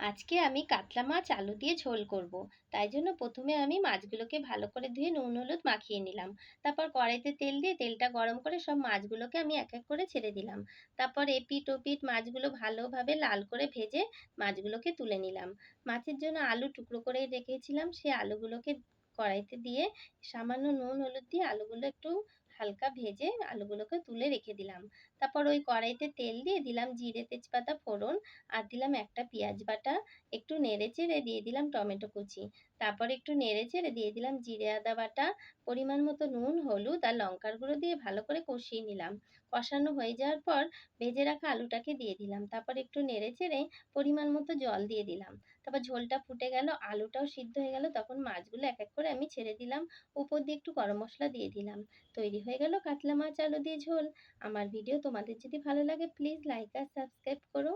আজকে আমি কাতলা মাছ আলু দিয়ে ঝোল করব। তাই জন্য প্রথমে আমি মাছগুলোকে ভালো করে ধুয়ে নুন হলুদ মাখিয়ে নিলাম। তারপর কড়াইতে তেল দিয়ে তেলটা গরম করে সব মাছগুলোকে আমি এক এক করে ছেড়ে দিলাম। তারপর এপিট ওপিট মাছগুলো ভালোভাবে লাল করে ভেজে মাছগুলোকে তুলে নিলাম। মাছের জন্য আলু টুকরো করে রেখেছিলাম, সেই আলুগুলোকে কড়াইতে দিয়ে সামান্য নুন হলুদ দিয়ে আলুগুলো একটু হালকা ভেজে আলুগুলোকে তুলে রেখে দিলাম। তারপর ওই কড়াইতে তেল দিয়ে দিলাম জিরে তেজপাতা ফোড়ন, আর দিলাম একটা পেঁয়াজ বাটা, একটু নেড়ে চেড়ে দিয়ে দিলাম টমেটো কুচি। তারপর একটু নেড়ে চেড়ে দিয়ে দিলাম জিরে আদা বাটা, পরিমাণ মতো নুন হলুদ আর লঙ্কার গুঁড়ো দিয়ে ভালো করে কষিয়ে নিলাম। কষানো হয়ে যাওয়ার পর ভেজে রাখা আলুটাকে দিয়ে দিলাম। তারপর একটু নেড়ে চেড়ে পরিমাণ মতো জল দিয়ে দিলাম। তারপর ঝোলটা ফুটে গেল, আলুটাও সিদ্ধ হয়ে গেল, তখন মাছগুলো এক এক করে আমি ছেড়ে দিলাম। উপর দিয়ে একটু গরম মশলা দিয়ে দিলাম। তৈরি হয়ে গেল কাতলা মাছ আলু দিয়ে ঝোল। আমার ভিডিও তোমাদের যদি ভালো লাগে প্লিজ লাইক আর সাবস্ক্রাইব করো।